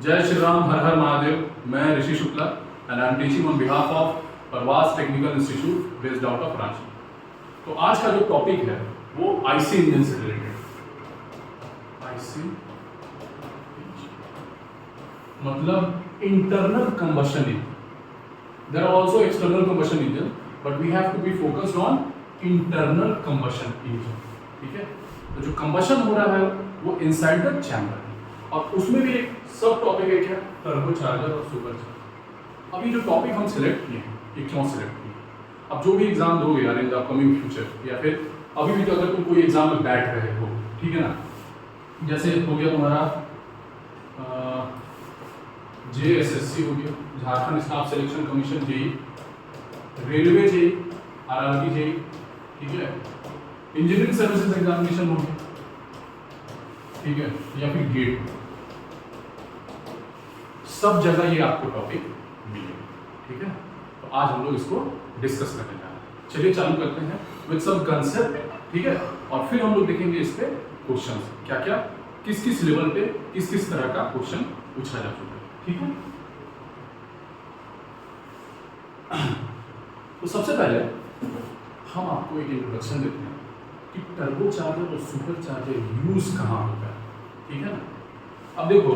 जय श्री राम, हर हर महादेव। मैं Rishi Shukla and I am teaching on behalf of Pravas technical institute based out of Ranchi. तो आज का जो टॉपिक है वो आईसी इंजन से रिलेटेड। आईसी मतलब internal combustion engine. There are also external combustion engine but we have to be focused on internal combustion engine. ठीक है, तो जो कंबशन हो रहा है वो इनसाइड द चैम्बर है और उसमें भी एक सब टॉपिक है क्या, टर्बो चार्जर और सुपर चार्जर। अभी जो टॉपिक हम सिलेक्ट किए हैं ये क्यों सिलेक्ट किए, अब जो भी एग्जाम दोगे यार इन द अपकमिंग फ्यूचर या फिर अभी भी तो अगर तुम कोई एग्जाम में बैठ रहे हो, ठीक है ना, जैसे हो गया तुम्हारा JSSC हो गया, Jharkhand staff selection commission JE, railway JE, RRB JE, ठीक है, इंजीनियरिंग सर्विसेज एग्जामिनेशन हो गया, ठीक है, या फिर गेट, सब जगह ये आपको टॉपिक मिलेगा। ठीक है, तो आज हम लोग इसको डिस्कस करने जा रहे हैं। चलिए चालू करते हैं विद सम कंसेप्ट, ठीक है, और फिर हम लोग देखेंगे इस पे क्वेश्चंस क्या क्या किस किस लेवल पे किस किस तरह का क्वेश्चन पूछा जा चुका है। ठीक है, तो सबसे पहले हम आपको एक इंट्रोडक्शन देते हैं कि टर्बो चार्जर और सुपर चार्जर यूज कहाँ होता है। ठीक है ना, अब देखो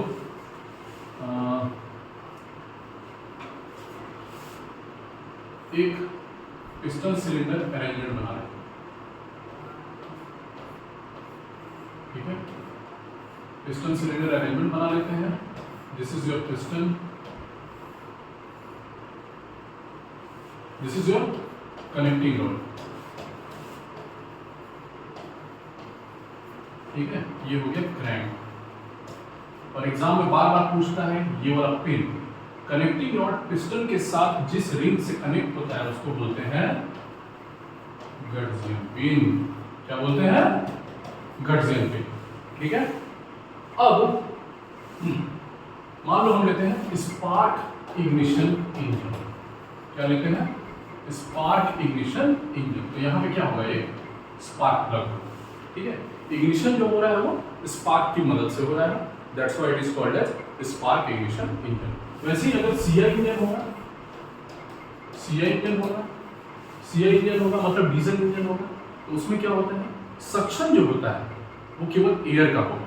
एक पिस्टन सिलेंडर अरेंजमेंट बना रहे हैं। ठीक है, पिस्टन सिलेंडर अरेंजमेंट बना लेते हैं। This is your piston, this is your connecting road. ठीक है, ये हो गया क्रैंक। और एग्जाम में बार बार पूछता है ये वाला पिन, कनेक्टिंग रॉड पिस्टन के साथ जिस रिंग से कनेक्ट होता है उसको बोलते हैं गर्जियन पिन। क्या बोलते हैं? Guardian pin. ठीक है, अब मान लो हम लेते हैं स्पार्क इग्निशन इंजन। क्या लेते हैं? Spark ignition engine. तो यहाँ पे क्या होगा, ये स्पार्क प्लग होगा। ठीक है, इग्निशन जो हो रहा है वो स्पार्क की मदद से हो रहा है, that's why it is called as spark ignition engine. वैसे ही अगर CI इंजन होगा, CI इंजन होगा, CI इंजन होगा मतलब डीजल इंजन होगा, तो उसमें क्या होता है, सक्शन जो होता है वो केवल एयर का होगा।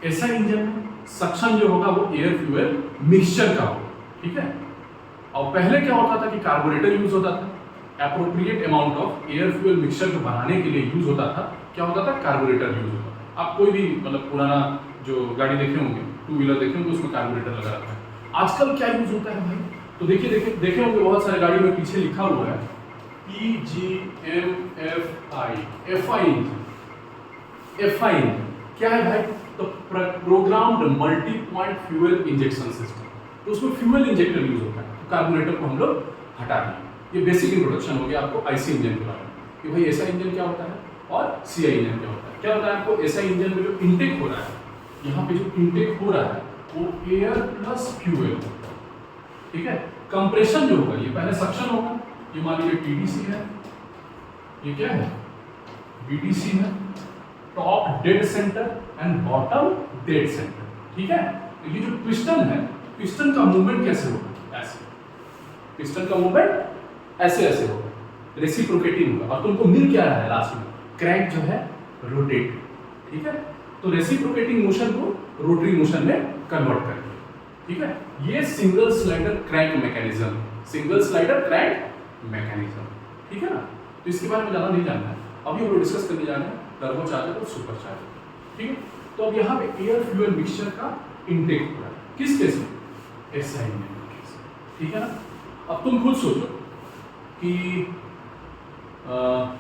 ऐसा इंजन में सक्शन जो होगा वो एयर फ्यूल मिक्सचर का होगा। ठीक है, और पहले क्या होता था कि कार्बोरेटर यूज होता था, appropriate amount of air fuel mixture को बनाने के लिए यूज होता था। क्या होता था? कार्बोरेटर यूज होता था। आप कोई भी मतलब पुराना जो गाड़ी देखे होंगे, टू व्हीलर देखे होंगे, उसमें कार्बोरेटर लगा रहता है। आजकल क्या यूज होता है भाई, तो देखिए देखे होंगे बहुत सारे गाड़ी में पीछे लिखा हुआ है PGMFI, FI engine. FI engine क्या है भाई? तो programmed multi point fuel injection system. तो उसमें फ्यूल इंजेक्टर यूज होता है, तो कार्बोरेटर को हम लोग हटा दिए। ये बेसिक इंट्रोडक्शन हो गया आपको आईसी इंजन के बारे में कि भाई ऐसा इंजन क्या होता है और CI इंजन क्या होता है। क्या होता है आपको, ऐसा इंजन में जो इनटेक हो रहा है, यहाँ पे जो इनटेक हो रहा है वो एयर प्लस फ्यूल। ठीक है, कंप्रेशन जो होगा ये पहले सक्शन होगा। ये मान लीजिए TDC है, ये क्या है, BDC है, top dead centre and bottom dead centre. ठीक है, तो ये जो पिस्टन है, पिस्टन का मूवमेंट कैसे होगा, ऐसे पिस्टन का मूवमेंट ऐसे ऐसे होगा, रेसिप्रोकेटिंग होगा। और तुमको मिल क्या रहा है लास्ट में, क्रैंक जो है रोटेट। ठीक है, तो रेसिप्रोकेटिंग मोशन को रोटरी मोशन में कन्वर्ट करके। ठीक है, ये single slider crank mechanism, single slider crank mechanism. ठीक है ना, तो इसके बारे में ज़्यादा नहीं जानना है, अभी हम लोग डिस्कस करने जा रहे हैं टर्बो चार्जर और सुपर चार्जर। ठीक है, तो अब यहाँ पे एयर फ्यूल मिक्सचर का इनटेक हो रहा है, किस केस में, SI इंजन के केस में। ठीक है ना, अब तुम खुद सोचो कि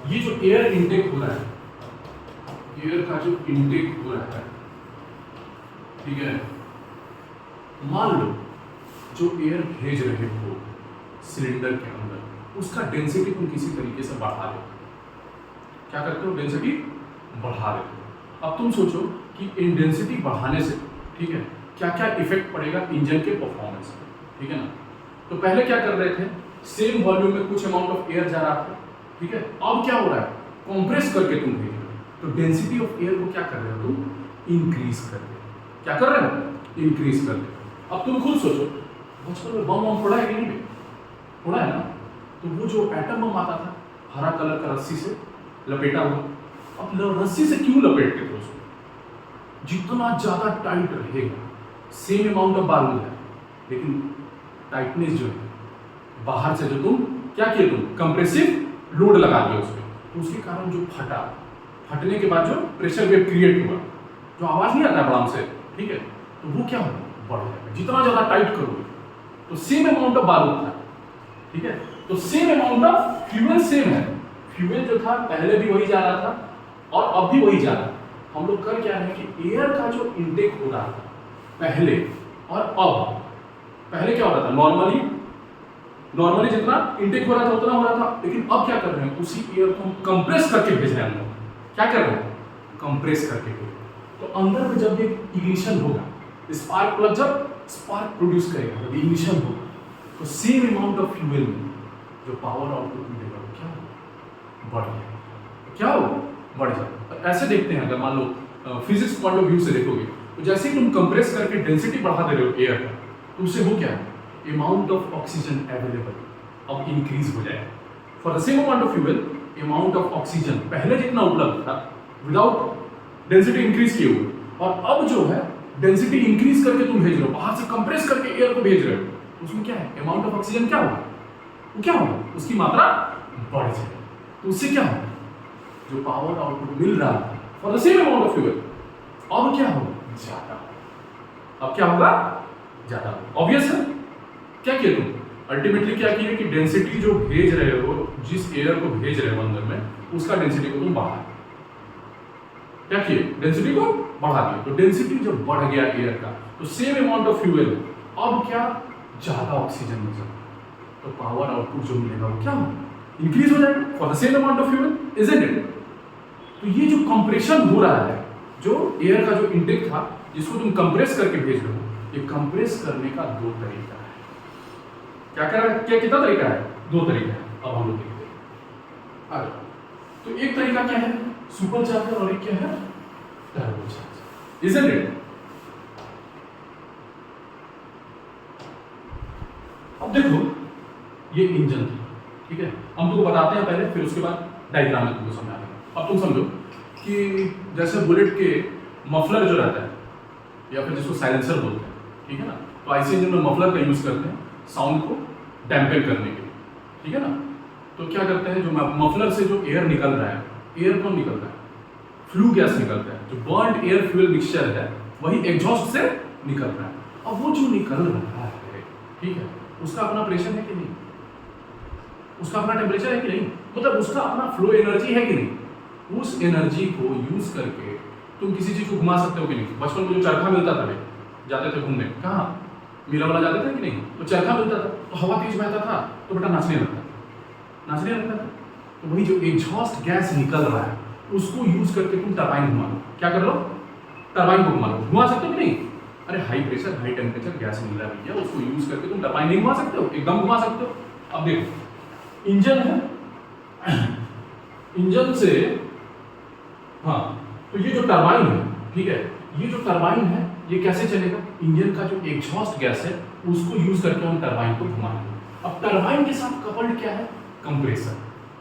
ये जो एयर इनटेक हो रहा है, एयर का जो इनटेक हो रहा है, ठीक है, मान लो जो एयर भेज रहे हो सिलेंडर के अंदर उसका डेंसिटी तुम किसी तरीके से बढ़ा देते हो। क्या करते हो, डेंसिटी बढ़ा देते हो। अब तुम सोचो कि इन डेंसिटी बढ़ाने से, ठीक है, क्या क्या इफेक्ट पड़ेगा इंजन के परफॉर्मेंस पे। ठीक है ना, तो पहले क्या कर रहे थे, सेम वॉल्यूम में कुछ अमाउंट ऑफ एयर जा रहा था। ठीक है, अब क्या हो रहा है, कंप्रेस करके तुम भेज रहे हो, तो डेंसिटी ऑफ एयर को क्या कर रहे हो तुम, इंक्रीज कर रहे हो। क्या कर रहे हो, इंक्रीज कर रहे हो। अब तुम खुद सोचो, बचपन में बम फोड़ा है कि नहीं? फोड़ा है ना? तो वो जो एटम बम आता था हरा कलर का रस्सी से लपेटा हुआ, अब रस्सी से क्यों लपेटते थे उसको? जितना ज्यादा टाइट रहेगा, सेम अमाउंट ऑफ बारूद है, लेकिन टाइटनेस जो है बाहर से जो तुम क्या किए, तुम कंप्रेसिव लोड लगा दिया उस पर, तो उसके कारण जो फटा, फटने के बाद जो प्रेशर वेव क्रिएट हुआ, जो आवाज नहीं आता है बड़ाम से, ठीक है, तो वो क्या होगा, बढ़ जाएगा। जितना ज्यादा टाइट करोगे तो सेम अमाउंट ऑफ बारूद था, ठीक है, तो same amount of fuel same है। फ्यूल जो था पहले भी वही जा रहा था और अब भी वही जा रहा है। हम लोग कर क्या है कि एयर का जो इनटेक हो रहा था पहले और अब, पहले क्या हो रहा था, नॉर्मली जितना इनटेक हो रहा था उतना हो रहा था, लेकिन अब क्या कर रहे हैं, उसी एयर को हम कंप्रेस करके भेज रहे हैं। हम लोग क्या कर रहे हैं, कंप्रेस करके भेज रहे हैं। तो अंदर में जब ये इग्निशन होगा, स्पार्क प्लग जब स्पार्क प्रोड्यूस करेगा, जब इग्निशन होगा, तो सेम अमाउंट ऑफ फ्यूल में जो पावर आउटपुट मिलेगा वो क्या होगा, बढ़ जाएगा। क्या होगा, बढ़ जाएगा। ऐसे देखते हैं, अगर मान लो फिजिक्स पॉइंट ऑफ व्यू से देखोगे, तो जैसे ही तुम कंप्रेस करके डेंसिटी बढ़ा दे रहे हो एयर का, तो उससे हो क्या है, अमाउंट ऑफ ऑक्सीजन अवेलेबल अब इंक्रीज हो जाएगा। For the same amount of fuel, amount of oxygen पहले जितना उपलब्ध था विदाउट डेंसिटी इंक्रीज किए हुए, और अब जो है डेंसिटी इंक्रीज करके तुम भेज रहे हो, बाहर से कंप्रेस करके एयर को भेज रहे हो, तो उसमें क्या है, अमाउंट ऑफ ऑक्सीजन क्या होगा, वो क्या होगा, उसकी मात्रा बढ़ जाएगी। तो उससे क्या होगा, जो पावर आउटपुट मिल रहा है for the same amount of fuel, अब क्या होगा, ज्यादा। अब क्या होगा, ज्यादा। ऑब्वियस है। क्या किया तुम, अल्टीमेटली क्या किया कि डेंसिटी जो भेज रहे हो, जिस एयर को भेज रहे हो अंदर में, उसका डेंसिटी को तुम बढ़ा, क्या किए, डेंसिटी को बढ़ा दिया। तो डेंसिटी जब बढ़ गया एयर का, तो सेम अमाउंट ऑफ फ्यूल, अब क्या, ज्यादा ऑक्सीजन मिल जाएगा, तो पावर आउटपुट जो मिलेगा वो क्या इंक्रीज हो जाएगा for the same amount of fuel, isn't it? तो ये जो कंप्रेशन हो रहा है, जो एयर का जो इंटेक था जिसको तुम कंप्रेस करके भेज रहे हो, ये कंप्रेस करने का दो तरीका है। क्या कर रहा है, क्या कितना तरीका है, दो तरीका है। अब हम लोग देखते हैं। आ जाओ। तो एक तरीका क्या है, सुपर चार्जर, और एक क्या है, टर्बो चार्जर, इजंट इट? अब देखो, ये इंजन था, ठीक है, हम तुमको बताते हैं पहले, फिर उसके बाद डायग्राम में तुमको समझा देंगे। अब तुम समझो कि जैसे बुलेट के मफलर जो रहता है, या फिर जिसको साइलेंसर बोलते हैं, ठीक है ना, तो ऐसे इंजन में मफलर का यूज करते हैं साउंड को डैम्पन करने के लिए, ठीक है ना। तो क्या करते हैं, जो मफलर से जो एयर निकल रहा है, एयर कौन निकल रहा है, फ्लू गैस निकलता है, जो बर्न्ड एयर फ्यूल मिक्सचर है वही एग्जॉस्ट से निकल रहा है। अब वो जो निकल रहा है, ठीक है, उसका अपना प्रेशर है कि नहीं, उसका अपना टेम्परेचर है कि नहीं, मतलब उसका अपना फ्लो एनर्जी है कि नहीं। उस एनर्जी को यूज करके तुम किसी चीज को घुमा सकते हो कि नहीं। बचपन में जो चरखा मिलता था, जाते थे घूमने, कहाँ, मेला वाला जाते थे कि नहीं, तो चरखा मिलता था, तो हवा तेज बहता था, तो बेटा नाचने लगता था। तो वही जो एग्जॉस्ट गैस निकल रहा है, उसको यूज करके तुम टरबाइन घुमा लो। क्या कर लो, टरबाइन को घुमा सकते हो कि नहीं। अरे high pressure high temperature gas मिल रहा है भैया, उसको यूज करके तुम टरबाइन नहीं घुमा सकते हो, एकदम घुमा सकते हो। अब देखो, इंजन है, इंजन से, हाँ, तो ये जो टरबाइन है, ठीक है, ये जो टरबाइन है ये कैसे चलेगा, इंजन का जो एग्जॉस्ट गैस है उसको यूज करके हम टरबाइन को घुमाएंगे। अब टरबाइन के साथ कपल्ड क्या है, कंप्रेसर।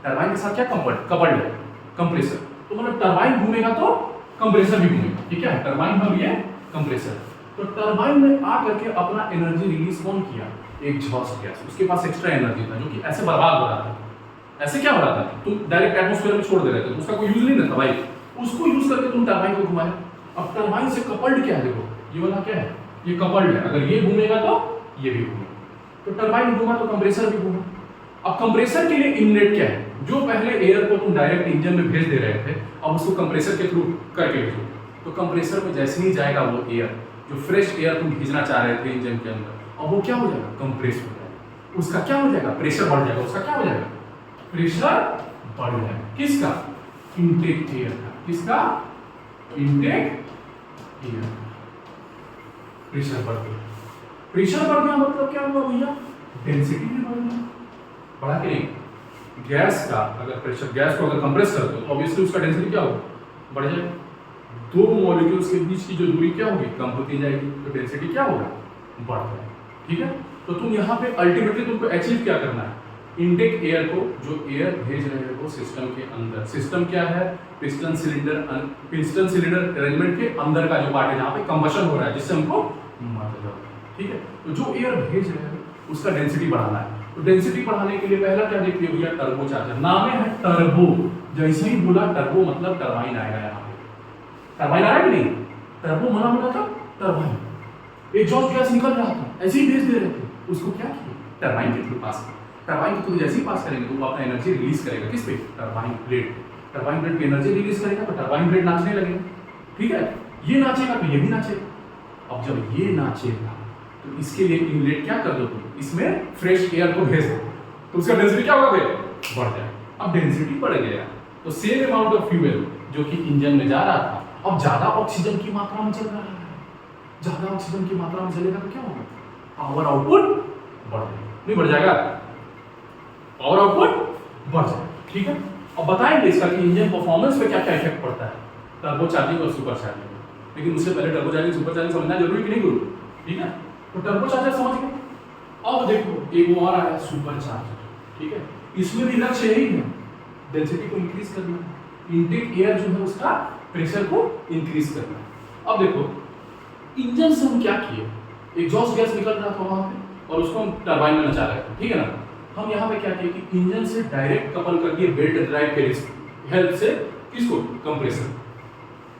टरबाइन के साथ क्या कपल्ड है, कंप्रेसर। तो मतलब टरबाइन घूमेगा तो कंप्रेसर भी घूमेगा, ठीक है, टरबाइन और ये कंप्रेसर। तो टरबाइन में आकर के अपना एनर्जी रिलीज कौन किया, एग्जॉस्ट गैस। उसके पास एक्स्ट्रा एनर्जी था जो कि ऐसे बर्बाद हो रहा था। ऐसे क्या हो रहा था, तुम डायरेक्ट एटमॉस्फेयर में छोड़ दे रहे थे, तो उसका कोई यूज नहीं था भाई, उसको यूज करके तुम टरबाइन को घुमाए। अब टरबाइन से कपल्ड क्या है, देखो ये वाला क्या है, ये कपल्ड है, अगर ये घूमेगा तो ये भी घूमेगा, तो टरबाइन घूमा तो कंप्रेसर भी घूमा। अब कंप्रेसर के लिए इनलेट क्या है, जो पहले एयर को तुम डायरेक्ट इंजन में भेज दे रहे थे, अब उसको कंप्रेसर के थ्रू करके भेजो, तो कंप्रेसर में जैसे ही जाएगा वो एयर, जो फ्रेश एयर तुम भेजना चाह रहे थे इंजन के अंदर, अब वो क्या हो जाएगा, कंप्रेस हो जाएगा। उसका क्या हो जाएगा, प्रेशर बढ़ जाएगा, उसका क्या हो जाएगा, प्रेशर बढ़ जाएगा। किसका, इनटेक एयर का, किसका, इनटेक एयर, प्रेशर बढ़ गया। प्रेशर बढ़ गया मतलब क्या हुआ भैया, डेंसिटी भी बढ़ गया, बढ़ा के नहीं। गैस का अगर प्रेशर, गैस को अगर कंप्रेस करते हो तो ऑब्वियसली उसका डेंसिटी क्या होगा, बढ़ जाएगा। दो मॉलिक्यूल्स के बीच की जो दूरी क्या होगी, कम होती जाएगी, तो डेंसिटी क्या होगा, बढ़ जाए। ठीक है, तो तुम यहाँ पे अल्टीमेटली तुमको अचीव क्या करना है, इनटेक एयर को, जो एयर भेज रहे हो सिस्टम के अंदर, सिस्टम क्या है, पिस्टन सिलेंडर अरेंजमेंट के अंदर का जो पार्ट है जहाँ पे कंबशन हो रहा है, जिससे हमको मतलब, ठीक है, तो जो एयर भेज रहे हो उसका डेंसिटी बढ़ाना है। तो डेंसिटी बढ़ाने के लिए पहला क्या देखिए भैया, टर्बो चार्जर, नाम है टर्बो, जैसे ही बोला टर्बो मतलब टरबाइन आएगा, यहाँ पे टरबाइन आ रहा है कि नहीं, टर्बो मना बोला था, टरबाइन एग्जॉस्ट गैस निकल रहा था, ऐसे ही भेज दे रहे थे, उसको क्या किया, टरबाइन के थ्रू पास किया। टरबाइन के थ्रू जैसे ही पास करेंगे तो वो अपना एनर्जी रिलीज करेगा, किस पे, टरबाइन ब्लेड, टरबाइन ब्लेड पे एनर्जी रिलीज करेगा तो टरबाइन ब्लेड नाचने लगेगा। ठीक है, ये नाचेगा तो ये भी नाचेगा। अब जब ये नाचेगा तो इसके लिए इनलेट क्या कर दो तुम, इसमें फ्रेश एयर को भेज दो, तो उसका डेंसिटी क्या होगा, बढ़ जाए। अब डेंसिटी बढ़ गया तो सेम अमाउंट ऑफ फ्यूल जो कि इंजन में जा रहा था, अब ज्यादा ऑक्सीजन की मात्रा में चल रहा है, ज्यादा ऑक्सीजन की मात्रा में चलेगा तो क्या होगा, पावर आउटपुट बढ़ जाएगा, नहीं बढ़ जाएगा, पावर आउटपुट बढ़ जाएगा। ठीक है, अब बताएंगे इसका कि इंजन परफॉर्मेंस पे क्या क्या इफेक्ट पड़ता है, टर्बो चार्जिंग और सुपर चार्जिंग। लेकिन उससे पहले टर्बो चार्जिंग सुपर चार्जिंग समझना जरूरी कि नहीं गुरु, ठीक है, तो टर्बो चार्जर समझ गए। अब देखो एक और आया सुपर चार्जर, ठीक है, इसमें भी लक्ष्य यही है, डेंसिटी को इंक्रीज करना है, इनटेक एयर जो है उसका प्रेशर को इंक्रीज करना है। अब देखो इंजन से हम क्या किए, एग्जॉस्ट गैस निकल रहा था वहां पे और उसको हम टरबाइन में नचा रहे थे, ठीक है ना, हम यहाँ पे क्या किए कि इंजन से डायरेक्ट कपल कर दिए बेल्ट ड्राइव के हेल्प से, किसको, कंप्रेसर,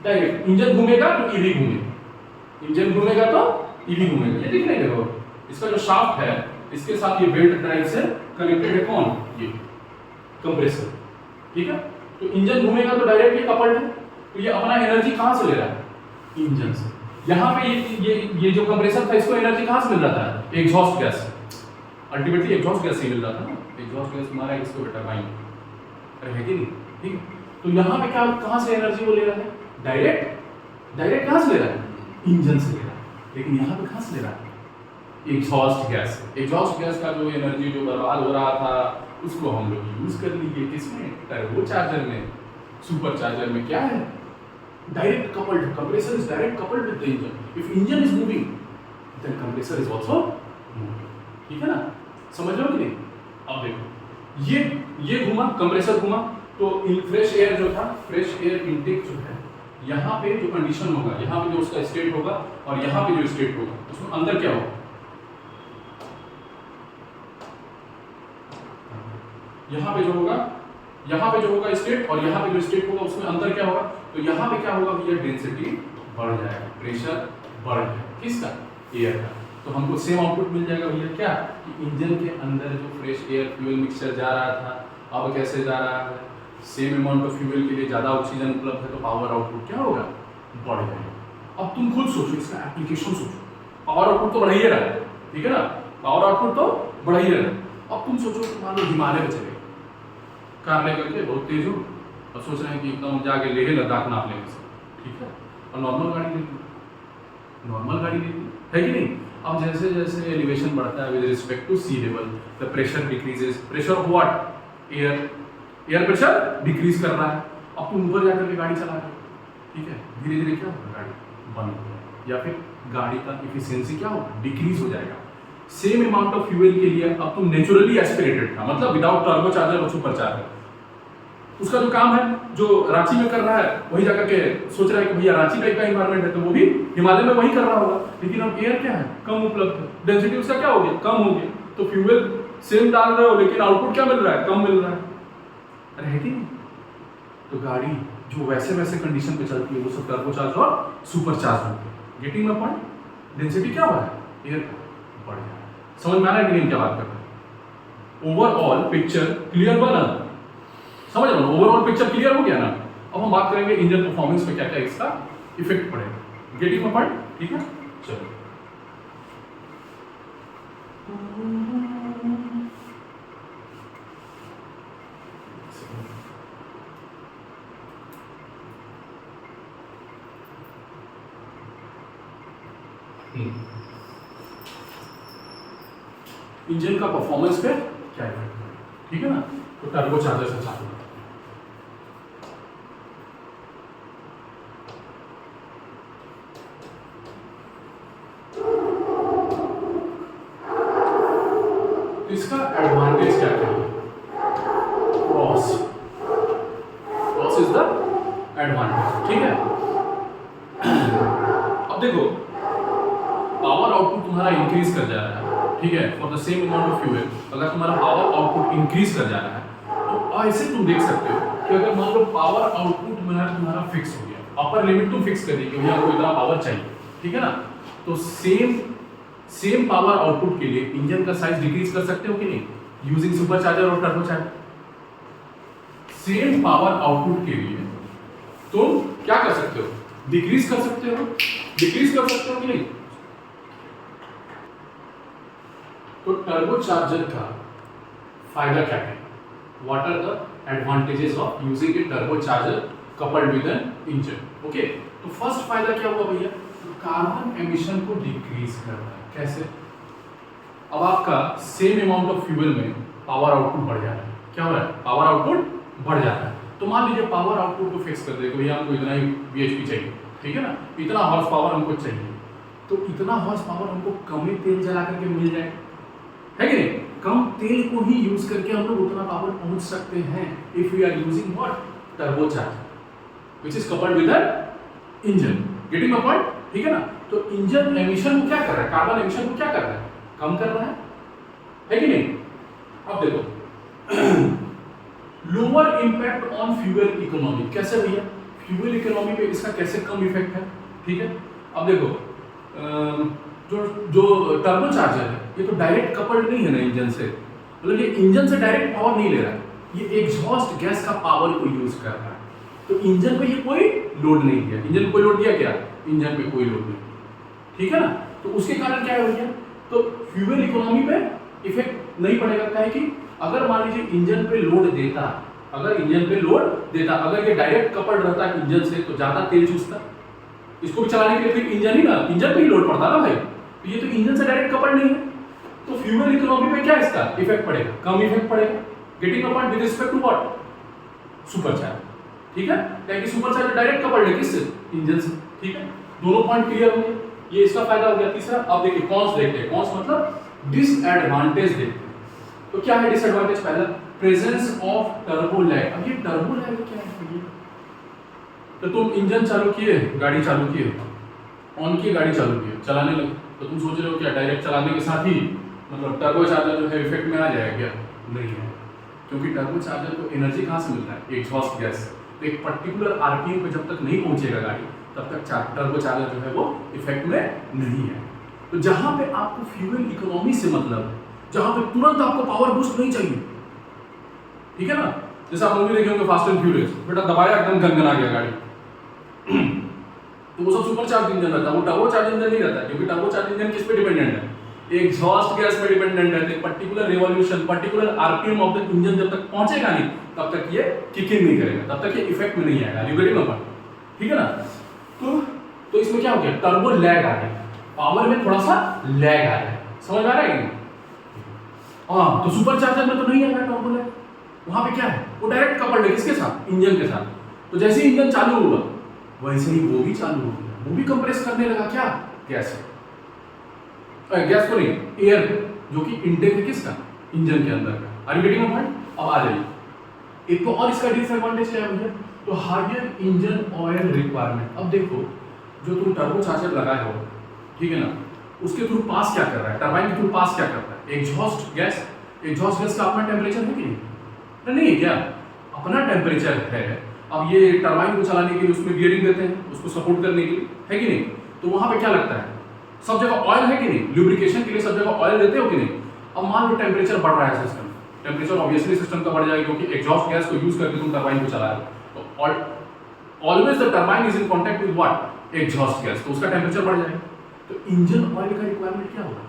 डायरेक्ट इंजन घूमेगा तो ईवी घूमेगा, इंजन घूमेगा तो ईवी घूमेगा। ये दिख रहा है, इसका जो शाफ्ट है इसके साथ ये बेल्ट ड्राइव से कनेक्टेड है, कौन, ये कंप्रेसर। ठीक है, तो इंजन घूमेगा तो डायरेक्टली कपल्ड है, तो ये अपना एनर्जी कहां से ले रहा है, इंजन से। यहाँ पे ये जो कंप्रेसर था इसको एनर्जी कहां से मिल रहा था, एग्जॉस्ट गैस से, अल्टीमेटली एग्जॉस्ट गैस से मिल रहा था ना, एग्जॉस्ट गैस हमारा किसको, टरबाइन, अरे है कि नहीं, ठीक है। तो यहाँ पे क्या, कहां से एनर्जी वो ले रहा है, डायरेक्ट कहां से ले रहा है, इंजन से ले रहा है, लेकिन यहाँ पे कहां से ले रहा है, एग्जॉस्ट गैस। एग्जॉस्ट गैस का जो एनर्जी जो बर्बाद हो रहा था उसको हम लोग यूज कर लीजिए, किसमें, टर्बो चार्जर में। सुपर चार्जर में क्या है, direct coupled, compressor is direct coupled with the engine, if engine is moving then compressor is also moving, ठीक है ना, समझ लो कि नहीं। अब देखो ये घुमा, कंप्रेसर घुमा, तो फ्रेश एयर जो था, फ्रेश एयर इनटेक जो है, यहाँ पे जो कंडीशन होगा, यहाँ पे जो उसका स्टेट होगा और यहाँ पे जो स्टेट होगा, उसमें अंदर क्या होगा, यहाँ पे जो होगा, यहाँ पे जो होगा स्टेट और यहाँ पे जो स्टेट होगा उसमें अंदर क्या होगा, तो यहाँ पे क्या होगा भैया, डेंसिटी बढ़ जाएगा, प्रेशर बढ़ जाएगा, किसका, एयर का। तो हमको सेम आउटपुट मिल जाएगा भैया, क्या, कि इंजन के अंदर जो फ्रेश एयर फ्यूल मिक्सचर जा रहा था अब कैसे जा रहा है, सेम अमाउंट ऑफ फ्यूल के लिए ज़्यादा ऑक्सीजन उपलब्ध है, तो पावर आउटपुट क्या होगा, बढ़ जाएगा। अब तुम खुद सोचो, इसका एप्लीकेशन सोचो, पावर आउटपुट तो बढ़ ही रहा है, ठीक है ना, पावर आउटपुट तो बढ़ ही रहा है। अब तुम सोचो मान लो हिमालय में चले, कार लेकर के बहुत तेज हो और सोच रहे हैं कि एकदम जाके लेह लद्दाख नाप लेंगे सब, ठीक है, और नॉर्मल गाड़ी लेती है कि नहीं। अब जैसे जैसे एलिवेशन बढ़ता है with respect to sea level, the pressure decreases, pressure of what, air pressure decrease कर रहा है। अब तुम ऊपर जाकर के गाड़ी चला रहे हो, ठीक है, धीरे धीरे क्या होगा, गाड़ी बंद हो जाएगी या फिर गाड़ी का एफिशिएंसी क्या होगा, डिक्रीज हो जाएगा। सेम अमाउंट ऑफ फ्यूल के लिए अब तुम नेचुरली एस्पिरेटेड था, मतलब विदाउट टर्बो चार्जर और सुपर चार्जर, उसका जो काम है जो रांची में कर रहा है वही जाकर के सोच रहा है कि भैया रांची टाइप का एनवायरनमेंट है तो वो भी हिमालय में वही कर रहा होगा, लेकिन अब एयर क्या है, कम उपलब्ध है, डेंसिटी उसका क्या हो गया, कम हो गया, तो फ्यूल सेम डाल रहे हो लेकिन आउटपुट क्या मिल रहा है, कम मिल रहा है, अरे है कि नहीं। तो गाड़ी जो वैसे वैसे कंडीशन पे चलती है वो सब टर्बो चार्ज और सुपर चार्ज होती है। गेटिंग माय पॉइंट, डेंसिटी क्या हो रहा है, एयर का बढ़ गया। समझ में आ रहा है कि नहीं क्या बात कर रहे हैं। ओवरऑल पिक्चर क्लियर बना, समझ लो, ओवरऑल पिक्चर क्लियर हो गया ना। अब हम बात करेंगे इंजन परफॉर्मेंस पे क्या क्या इसका इफेक्ट पड़ेगा। गेटिंग माय पॉइंट, ठीक है, चलो। इंजन का परफॉर्मेंस पे क्या इफेक्ट पड़ेगा, ठीक है ना। तो टर्बो चार्जर से चालू है। इसका एडवांटेज क्या क्या है? क्रॉस इज द एडवांटेज, ठीक है। अब देखो पावर आउटपुट तुम्हारा इंक्रीज कर जा रहा है, ठीक है, for the same amount of fuel. अगर तुम्हारा पावर आउटपुट इंक्रीज कर जा रहा है तो ऐसे तुम देख सकते हो कि अगर मान लो पावर आउटपुट तुम्हारा फिक्स हो गया, अपर लिमिट तुम फिक्स कर दी कि भैया आपको इतना पावर चाहिए, ठीक है ना, तो सेम पावर आउटपुट के लिए इंजन का साइज डिक्रीज कर सकते हो कि नहीं, यूजिंग सुपरचार्जर और टर्बोचार्जर। सेम पावर आउटपुट के लिए तुम क्या कर सकते हो, डिक्रीज कर सकते हो कि नहीं। तो टर्बोचार्जर का फायदा क्या है, what are the advantages of using a turbocharger coupled with an engine. Okay, तो फर्स्ट फायदा क्या हुआ भैया, तो कार्बन एमिशन को डिक्रीज कर रहा है। कैसे? अब आपका सेम अमाउंट ऑफ फ्यूल में पावर आउटपुट बढ़ जा रहा है। क्या हो रहा है, पावर आउटपुट बढ़ जा रहा है। तो मान लीजिए पावर आउटपुट को फिक्स कर दे कि भैया हमको इतना ही bhp चाहिए, ठीक है ना, इतना हॉर्स पावर हमको चाहिए, तो इतना हॉर्स पावर हमको कम ही तेल जला करके मिल जाए, है कि नहीं। कम तेल को ही यूज करके हम लोग उतना पावर पहुंच सकते हैं if we are using what, turbocharger which is coupled with the engine. Getting my point, ठीक है ना। तो इंजन एमिशन को क्या कर रहा है, कार्बन एमिशन को क्या कर रहा है, कम कर रहा है कि नहीं। अब देखो lower impact on fuel economy, कैसे भैया, फ्यूल इकोनॉमी पे इसका कैसे कम इफेक्ट है, ठीक है। अब देखो जो टर्बोचार्जर है ये तो डायरेक्ट कपल्ड नहीं है ना इंजन से, मतलब ये इंजन से डायरेक्ट पावर नहीं ले रहा है, ये एग्जॉस्ट गैस का पावर को यूज कर रहा है। तो इंजन पे ये कोई लोड नहीं दिया, इंजन कोई लोड दिया क्या, इंजन पे कोई लोड नहीं, ठीक है ना। तो उसके कारण क्या है भैया, तो फ्यूल इकोनॉमी पे इफेक्ट नहीं पड़ेगा। क्या है कि अगर मान लीजिए इंजन पे लोड देता, अगर ये डायरेक्ट कपल्ड रहता है इंजन से तो ज्यादा तेल चूसता, इसको भी चलाने के लिए फिर इंजन पे ही लोड पड़ता ना भाई, तो ये तो इंजन से डायरेक्ट कपल्ड नहीं है, तो फ्यूल इकोनॉमी पे क्या इसका इफेक्ट पड़ेगा, कम इफेक्ट पड़ेगा। Getting a point with respect to what, supercharger, ठीक है, क्योंकि सुपरचार्जर डायरेक्ट कपल्ड है किससे, इंजन से, ठीक है। दोनों पॉइंट क्लियर हो गए, ये इसका फायदा हो गया। तीसरा अब देखिए कॉन्स देखते हैं, कॉन्स मतलब डिसएडवांटेज देखते हैं। तो क्या है डिसएडवांटेज, पहला प्रेजेंस ऑफ टर्बो लैग। अब ये टर्बो लैग क्या है, तो तुम इंजन चालू किए, गाड़ी चालू किए, ऑन किए, गाड़ी चालू किए, चलाने लगे, तो तुम सोच रहे हो क्या डायरेक्ट चलाने के साथ ही मतलब टर्बोचार्जर जो है इफेक्ट में आ जाएगा, क्या नहीं है, क्योंकि टर्बोचार्जर को एनर्जी कहाँ से मिलता है, एग्जॉस्ट गैस से। तो एक पर्टिकुलर आरपीएम पे जब तक नहीं पहुंचेगा गाड़ी तब तक टर्बोचार्जर जो है वो इफेक्ट में नहीं है। तो जहां पे आपको फ्यूल इकोनॉमी से मतलब है, जहां पे तुरंत आपको पावर बूस्ट नहीं चाहिए, ठीक है ना, जैसे आप मूवी देखे होंगे फास्ट एंड फ्यूरियस, बेटा दबाया एकदम गनगना गया गाड़ी तो वो सब सुपरचार्ज इंजन रहता है, वो टर्बोचार्ज इंजन नहीं रहता है, क्योंकि टर्बोचार्ज इंजन किस पे डिपेंडेंट है, एग्जॉस्ट गैस पे डिपेंडेंट है। तो particular revolution, particular RPM of the engine जब तक पहुंचेगा नहीं तब तक ये किक इन नहीं करेगा, तब तक ये इफेक्ट में नहीं आएगा। यू गेटिंग माय पॉइंट, ठीक है ना। तो इसमें क्या हो गया, टर्बो लैग आ गया, पावर में थोड़ा सा लैग आ गया, समझ आ रहा है कि हाँ। तो सुपरचार्जर में तो नहीं आएगा टर्बो लैग, वहां पे क्या है, वो डायरेक्ट कपल्ड है किसके साथ, इंजन के साथ। तो जैसे ही इंजन चालू हुआ वैसे ही वो भी चालू हो गया, वो भी कंप्रेस करने लगा क्या, गैस को नहीं, एयर को, जो कि इनटेक है किसका, इंजन के अंदर का। Are you getting my point. अब आ जाइए एक तो और इसका डिसएडवांटेज क्या है मुझे, तो हायर इंजन ऑयल रिक्वायरमेंट। अब देखो जो तुम टर्बोचार्जर लगाए हो, ठीक है ना, उसके थ्रू पास क्या कर रहा है, टरबाइन के थ्रू पास क्या करता है, एग्जॉस्ट गैस का अपना टेम्परेचर है कि नहीं है, क्या अपना टेम्परेचर है। अब ये टरबाइन को चलाने के लिए उसमें बियरिंग देते हैं, उसको सपोर्ट करने के लिए, है कि नहीं। तो वहां पे क्या लगता है, सब जगह ऑयल है कि नहीं, ल्यूब्रिकेशन के लिए सब जगह ऑयल देते हो कि नहीं। अब मान लो टेम्परेचर बढ़ रहा है सिस्टम, टेम्परेचर ऑब्वियसली सिस्टम का बढ़ जाएगा, क्योंकि एग्जॉस्ट गैस को यूज करके तुम टरबाइन को चला रहे हो, तो always the turbine is in contact with what, exhaust gas, तो उसका टेम्परेचर बढ़ जाएगा। तो इंजन ऑयल का रिक्वायरमेंट क्या होगा,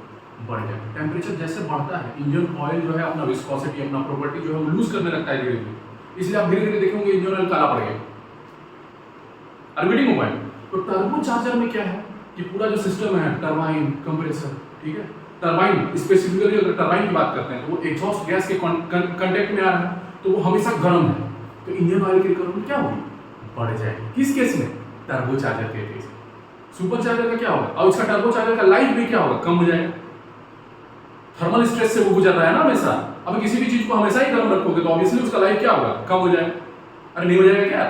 बढ़ जाएगा। टेम्परेचर जैसे बढ़ता है इंजन ऑयल जो है अपना विस्कोसिटी, अपना प्रॉपर्टी जो है वो लूज करने लगता है धीरे धीरे, इसलिए आप धीरे धीरे देखेंगे इंजन ऑयल काला पड़ गया। आर्गेटिंग मोबाइल। तो टर्बोचार्जर में क्या है कि पूरा जो सिस्टम है, टरबाइन, कंप्रेसर, ठीक है, टरबाइन स्पेसिफिकली अगर टरबाइन की बात करते हैं तो वो एग्जॉस्ट गैस के कांटेक्ट में आ रहा है, तो वो हमेशा गर्म है, तो इंजन ऑयल की रिक्वायरमेंट क्या होगी, बढ़ जाएगी। किस केस में, टर्बोचार्जर के केस में। सुपरचार्जर का क्या होगा, और इसका टर्बोचार्जर का लाइफ भी क्या होगा, कम हो जाएगा। थर्मल स्ट्रेस से वो गुजर रहा है ना हमेशा। अब किसी भी चीज को हमेशा ही गर्म रखोगे तो ऑब्वियसली उसका लाइफ क्या होगा, कम हो जाएगा। अरे नहीं हो जाएगा क्या,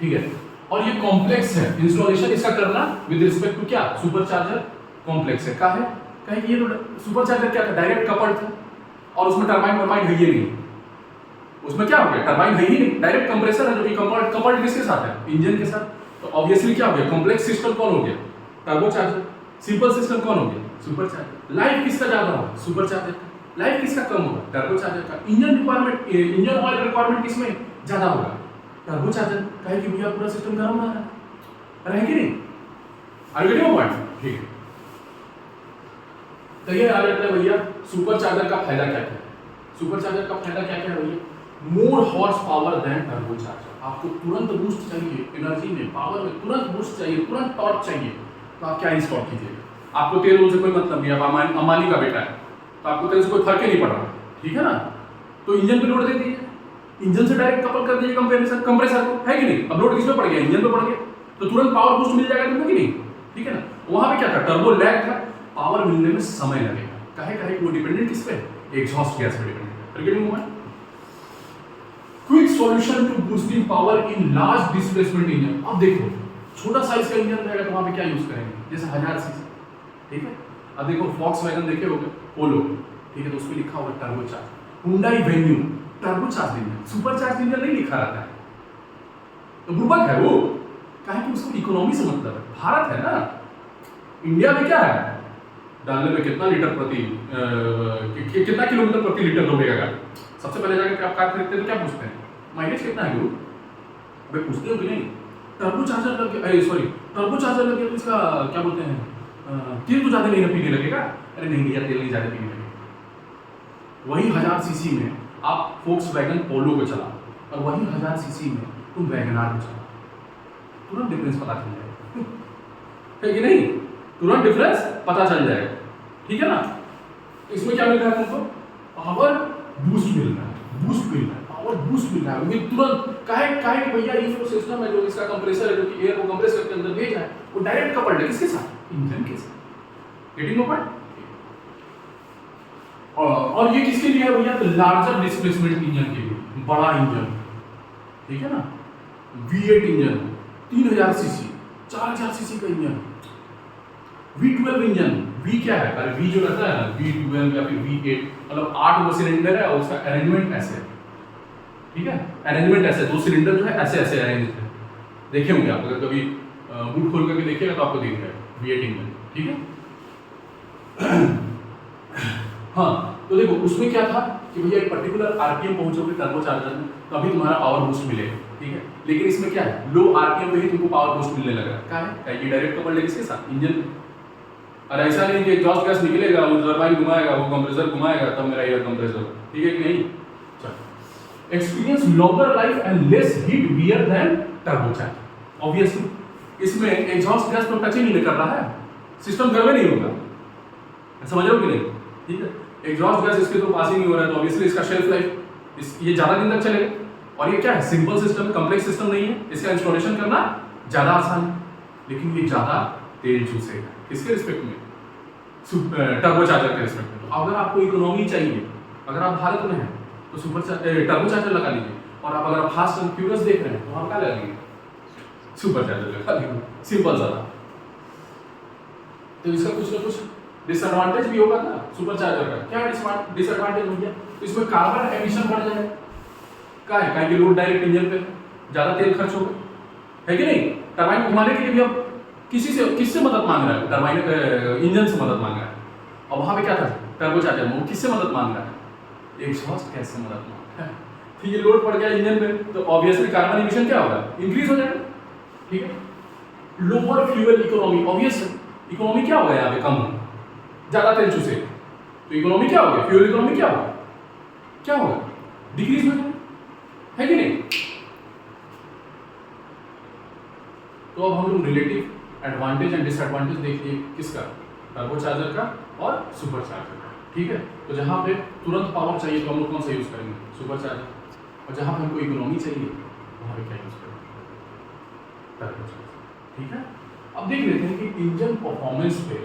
ठीक है। और ये कॉम्प्लेक्स है इंस्टॉलेशन इसका करना विद रिस्पेक्ट टू क्या, सुपर चार्जर कॉम्प्लेक्स है। कहे कि ये तो सुपर चार्जर क्या था, डायरेक्ट कपल्ड था और उसमें टरबाइन है ही नहीं। उसमें क्या हो गया, टरबाइन है ही नहीं, डायरेक्ट कंप्रेसर है जो कि कपल्ड किसके साथ है, इंजन के साथ। तो ऑब्वियसली क्या हो गया, कॉम्प्लेक्स सिस्टम कौन हो गया, टर्बोचार्जर। सिंपल सिस्टम कौन हो गया, सुपर चार्जर। लाइफ किसका ज्यादा होगा, सुपर चार्जर का। लाइफ किसका कम होगा, टर्बोचार्जर का। Engine requirement, engine oil requirement किसमें ज्यादा होगा, टर्बोचार्जर। कहे कि भैया पूरा सिस्टम गर्म रहा है कि नहीं। आर यू गेटिंग पॉइंट, ठीक है। तो ये आ जाता है भैया सुपर चार्जर का फायदा क्या क्या है। सुपर चार्जर का फायदा क्या क्या है भैया, मोर हॉर्स पावर देन टर्बोचार्जर। आपको तुरंत बूस्ट चाहिए एनर्जी में, पावर में तुरंत बूस्ट चाहिए, तुरंत टॉर्क चाहिए, तो आप क्या इंस्टॉल कीजिएगा। आपको तेल से कोई मतलब नहीं, आप अंबानी का बेटा है तो आपको तेल से कोई फर्क ही नहीं पड़ रहा, ठीक है ना। तो इंजन पे लोड दे दीजिए, इंजन से डायरेक्ट कपल कर दीजिए कंप्रेसर को, है कि नहीं। अब लोड किस पे पड़ गया, इंजन पे पड़ गया, तो तुरंत पावर बूस्ट मिल जाएगा तुमको कि नहीं, ठीक है ना। वहां पे क्या था, टर्बो लैग था, पावर मिलने में समय लगेगा। कहे वो डिपेंडेंट किस पे, एग्जॉस्ट गैस पे डिपेंडेंट है। Quick solution to boosting power in large displacement engine. अब देखो छोटा साइज का इंजन रहेगा तो वहां पे क्या यूज करेंगे, जैसे 1000 सीसी, ठीक है। अब देखो वॉक्सवैगन देखे होगे, पोलो, ठीक है, तो उस पे लिखा होगा turbocharge. Hyundai venue turbocharge engine, supercharge engine नहीं लिखा रहता है, तो बुर्बक है वो। कहे कि उसको इकोनॉमी से मतलब है, भारत है ना, इंडिया में क्या है, डालने में कितना लीटर कितना किलोमीटर प्रति लीटर दौड़ेगा गाड़ी। सबसे पहले जाकर आप कार खरीदते हैं तो क्या पूछते हैं, माइलेज कितना है गुरु, भाई पूछते हो कि नहीं। टर्बोचार्जर लग गया, सॉरी टर्बोचार्जर लग गया तो इसका क्या बोलते हैं, तेल तो ज्यादा नहीं पीने लगेगा। अरे नहीं भैया, तेल नहीं ज्यादा पीने लगेगा। वही 1000 सीसी में आप वॉक्सवैगन पोलो को चला और वही 1000 सीसी में तुम वैगनार को चला, तुरंत डिफरेंस पता चल जाएगा, है कि नहीं, तुरंत डिफरेंस पता चल जाएगा, ठीक है ना। इसमें क्या मिल रहा है तुमको, पावर बूस्ट मिल रहा है, पावर बूस्ट मिल रहा है तुरंत। काहे कि भैया ये जो सिस्टम है, जो इसका कंप्रेसर है, जो कि एयर को कंप्रेस करके अंदर भेज रहा है, वो डायरेक्ट कपल्ड है किसके साथ, इंजन के साथ। Getting point. और ये किसके लिए है भैया, तो लार्जर डिस्प्लेसमेंट इंजन के लिए, बड़ा इंजन, ठीक है ना। V8 इंजन 3000 सीसी, 4000 सीसी का इंजन। V12 इंजन, V क्या है, अरे V जो रहता है ना, V12 या फिर V8, मतलब 8 वो सिलेंडर है और उसका अरेंजमेंट ऐसे है, ठीक है। अरेंजमेंट ऐसे, 2 सिलेंडर जो है ऐसे ऐसे अरेंज है, देखे होंगे आप, अगर कभी बूट खोल करके देखिएगा तो आपको दिख जाएगा V8 इंजन, ठीक है। हाँ, तो देखो उसमें क्या था कि भैया एक पर्टिकुलर आरपीएम पहुंचोगे टर्बोचार्जर में तो अभी तुम्हारा पावर बूस्ट मिलेगा, ठीक है। लेकिन इसमें क्या है, लो आरपीएम पे ही तुमको पावर बूस्ट मिलने लगा। क्या है, ये डायरेक्ट कपल्ड है किसके साथ, इंजन। और ऐसा नहीं कि एग्जॉस्ट गैस निकलेगा, वो टरबाइन घुमाएगा, वो कंप्रेसर घुमाएगा, तब मेरा एयर कंप्रेसर, ठीक है कि नहीं। चलो, experience longer life and less heat wear then turbocharger. Obviously इसमें एग्जॉस्ट गैस तो टच ही नहीं कर रहा है, सिस्टम गर्म नहीं होगा, समझ रहे हो कि नहीं, ठीक है। एग्जॉस्ट गैस इसके तो पास ही नहीं हो रहा है, तो ऑब्वियसली इसका शेल्फ लाइफ ये ज्यादा दिन तक चलेगा। और ये क्या है, सिंपल सिस्टम है, कॉम्प्लेक्स सिस्टम नहीं है, इसका इंस्टॉलेशन करना ज्यादा आसान है, लेकिन ये ज्यादा तेल चूसेगा किसके रिस्पेक्ट में, टर्बोचार्जर के रिस्पेक्ट में। तो अगर आपको इकोनॉमी चाहिए, अगर आप भारत में हैं तो टर्बोचार्जर लगा लीजिए, और आप अगर फास्ट एंड फ्यूरियस देख रहे हैं तो आप क्या लगेंगे, सुपरचार्जर लगा लीजिए, सिंपल ज़्यादा। तो इसका कुछ ना कुछ डिसएडवांटेज भी होगा ना सुपरचार्जर का। क्या डिसएडवांटेज हो गया, तो इसमें कार्बन एमिशन बढ़ जाएगा। क्या है कि लोड डायरेक्ट इंजन पे ज्यादा तेल खर्च होगा, है कि नहीं। टरबाइन घुमाने के लिए भी अब किससे मदद मांग रहा है, टरबाइन इंजन से मदद मांग रहा है। और वहां पे क्या था, टर्बोचार्जर में वो किससे मदद मांग रहा है, एग्जॉस्ट गैस से मदद मांग रहा है। तो ये लोड पड़ गया इंजन में तो ऑब्वियसली कार्बन एमिशन क्या होगा, इंक्रीज हो जाएगा, ठीक है। Lower fuel economy, obvious economy क्या होगा यहाँ पे, कम होगा, ज्यादा तेल चूसे तो इकोनॉमी क्या होगी, फ्यूल इकोनॉमी क्या होगा, डिक्रीज हो जाएगा, है कि नहीं। तो अब हम लोग रिलेटिव एडवांटेज एंड डिसएडवांटेज देखिए किसका, टर्बोचार्जर का और सुपरचार्जर का, ठीक है। तो जहां पे तुरंत पावर चाहिए तो हम लोग कौन सा यूज करेंगे, सुपरचार्जर, और जहां पे हमको इकोनॉमी चाहिए वहां पे क्या यूज करेंगे, टर्बोचार्जर, ठीक है। अब देख लेते हैं कि इंजन परफॉर्मेंस पे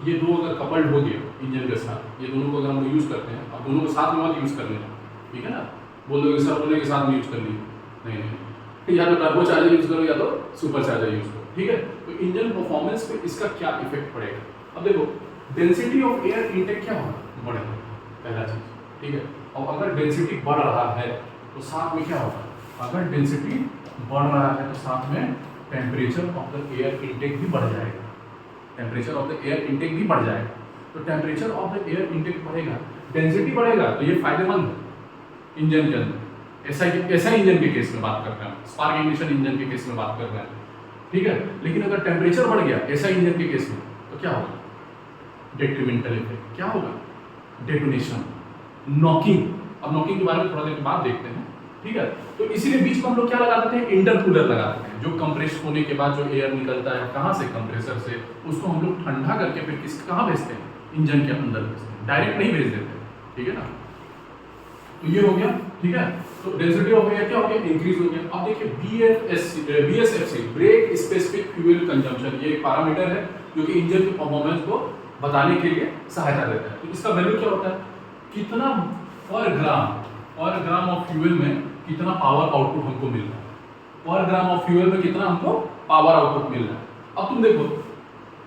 ये दो अगर कपल्ड हो गया इंजन के साथ, ये दोनों को अगर हम यूज़ करते हैं, अब दोनों को साथ में मत यूज़ कर लेना, ठीक है ना। बोल दो कि सर दोनों के साथ में यूज़ कर ली, नहीं, या तो टर्बो चार्जर यूज़ करो या तो सुपर चार्जर यूज़ करो, ठीक है। तो इंजन परफॉर्मेंस पे इसका क्या इफेक्ट पड़ेगा। अब देखो डेंसिटी ऑफ एयर इनटेक क्या होगा, बढ़ेगा, पहला चीज़, ठीक है। और अगर डेंसिटी बढ़ रहा है तो साथ में क्या होगा, अगर डेंसिटी बढ़ रहा है तो साथ में temperature of the air intake भी बढ़ जाएगा, temperature of the air intake भी बढ़ जाएगा। तो temperature of the air intake बढ़ेगा, डेंसिटी बढ़ेगा, तो ये फायदेमंद है इंजन के अंदर। ऐसा इंजन के केस में बात कर रहे हैं, स्पार्क इग्निशन इंजन के केस में बात कर रहे हैं, ठीक है। लेकिन अगर टेम्परेचर बढ़ गया ऐसा इंजन के केस में तो क्या होगा, डेट्रीमेंटल इफेक्ट, क्या होगा, डेटोनेशन, नॉकिंग। अब नॉकिंग के बारे में थोड़ा देर बाद देखते हैं, ठीक है। तो इसीलिए बीच में हम लोग क्या लगा देते हैं, इंटरकूलर लगा देते हैं, जो कंप्रेस होने के बाद जो एयर निकलता है कहाँ से, कंप्रेसर से, उसको हम लोग ठंडा करके फिर कहाँ भेजते हैं, इंजन के अंदर भेजते हैं, डायरेक्ट नहीं भेज देते, ठीक है ना। तो ये हो गया, ठीक है। तो डेंसिटी ऑफ एयर क्या हो गया, इंक्रीज हो गया। अब देखिए BSFC, brake specific fuel consumption, ये एक पैरामीटर है जो कि इंजन की परफॉर्मेंस को बताने के लिए सहायता देता है। तो इसका वैल्यू क्या होता है, कितना पर ग्राम ऑफ फ्यूल में कितना पावर आउटपुट हमको मिल रहा है, पर ग्राम ऑफ फ्यूल में कितना हमको पावर आउटपुट मिल रहा है। अब तुम देखो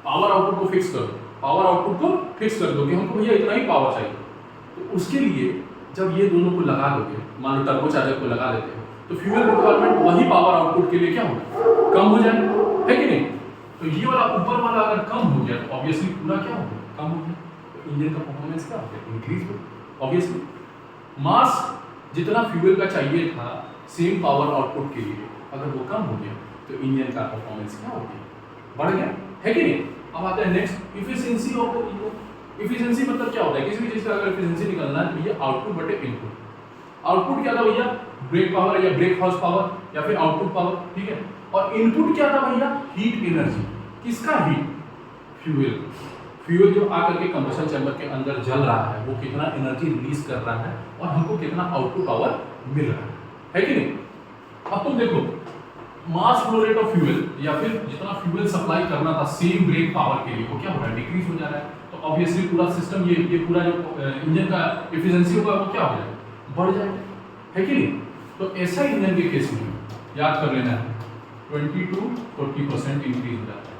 पावर आउटपुट को फिक्स करो, पावर आउटपुट को फिक्स कर दो कि हमको भैया इतना ही पावर चाहिए। तो उसके लिए जब ये दोनों को लगा दोगे, मान लो टर्बो चार्जर को लगा देते हो, तो फ्यूल रिक्वायरमेंट वही पावर आउटपुट के लिए क्या होगा, कम हो जाएगा, है कि नहीं। तो ये वाला ऊपर वाला अगर कम हो गया तो ऑब्वियसली पूरा क्या हो गया, कम हो गया। तो इंजन का परफॉर्मेंस क्या हो गया, इंक्रीज हो। ऑब्वियसली मास जितना फ्यूल का चाहिए था सेम पावर आउटपुट के लिए, अगर वो कम हो गया तो इंजन का परफॉर्मेंस क्या हो गया, बढ़ गया, है कि नहीं। अब आता है next, efficiency of the engine. Efficiency मतलब क्या होता है, किसी भी चीज का अगर इफिशिएंसी निकालना है तो ये आउटपुट बटे इनपुट। आउटपुट क्या था भैया, ब्रेक पावर या ब्रेक हॉर्स पावर या फिर आउटपुट पावर, ठीक है। और इनपुट क्या था भैया, हीट एनर्जी। किसका हीट, फ्यूल जो आकर के कंबशन चैम्बर के अंदर जल रहा है वो कितना एनर्जी रिलीज कर रहा है और हमको कितना आउटपुट पावर मिल रहा है कि नहीं। अब तुम देखो mass flow rate of fuel या फिर जितना फ्यूल सप्लाई करना था सेम ब्रेक पावर के लिए वो क्या हो रहा है, डिक्रीज हो जा रहा है। तो ऑब्वियसली पूरा सिस्टम ये पूरा जो इंजन का एफिशिएंसी होगा वो क्या हो जाएगा, बढ़ जाएगा, है कि नहीं। तो ऐसा इंजन के केस में याद कर लेना है 20 to 40% इंक्रीज हो जाता है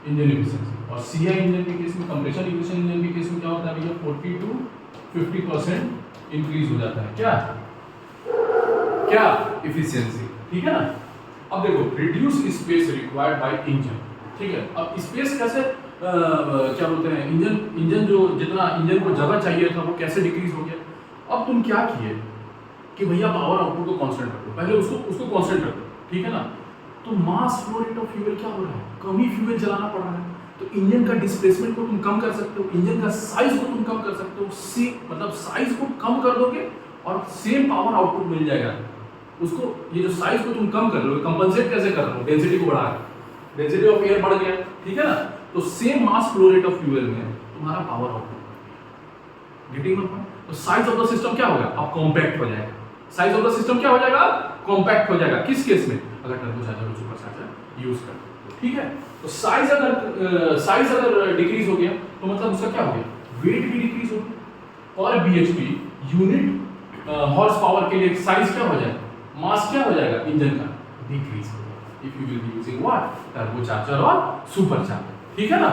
इंजन एफिशिएंसी। और सीआई इंजन के केस में, कंप्रेशन इग्निशन इंजन के केस में क्या होता है भैया, 40 to 50% इंक्रीज हो जाता है, क्या एफिशिएंसी, ठीक है ना। अब देखो reduce space required by engine, ठीक है। अब स्पेस कैसे क्या बोलते हैं, इंजन जो जितना इंजन को जगह चाहिए था वो कैसे डिक्रीज हो गया। अब तुम क्या किए कि भैया पावर आउटपुट को कांस्टेंट रखो, पहले उसको कांस्टेंट रखो, ठीक है ना। तो mass flow rate of fuel क्या हो रहा है, कम ही फ्यूल चलाना पड़ रहा है। तो इंजन का डिस्प्लेसमेंट को तुम कम कर सकते हो, इंजन का साइज को तुम कम कर सकते हो, मतलब साइज को कम कर दोगे और सेम पावर आउटपुट मिल जाएगा उसको। ये जो साइज को तुम कम कर रहे हो, कंपनसेट कैसे कर रहे हो, डेंसिटी को बढ़ा के, डेंसिटी ऑफ एयर बढ़ गया, ठीक है ना। तो same mass flow rate of fuel में तुम्हारा power output, getting my point. तो साइज ऑफ द सिस्टम क्या होगा, अब कॉम्पैक्ट हो जाएगा। साइज ऑफ द सिस्टम क्या हो जाएगा, कॉम्पैक्ट हो जाएगा। किस केस में, अगर टर्बो चार्जर और सुपर चार्जर यूज करते हो, ठीक है। तो साइज अगर डिक्रीज हो गया तो मतलब उसका क्या हो गया, वेट भी डिक्रीज हो गया। और बीएचपी यूनिट हॉर्स पावर के लिए साइज क्या हो जाएगा, मास क्या हो जाएगा इंजन का, डिक्रीज हो जाएगा। If you will be using what, turbo charger और सुपर चार्जर, ठीक है ना।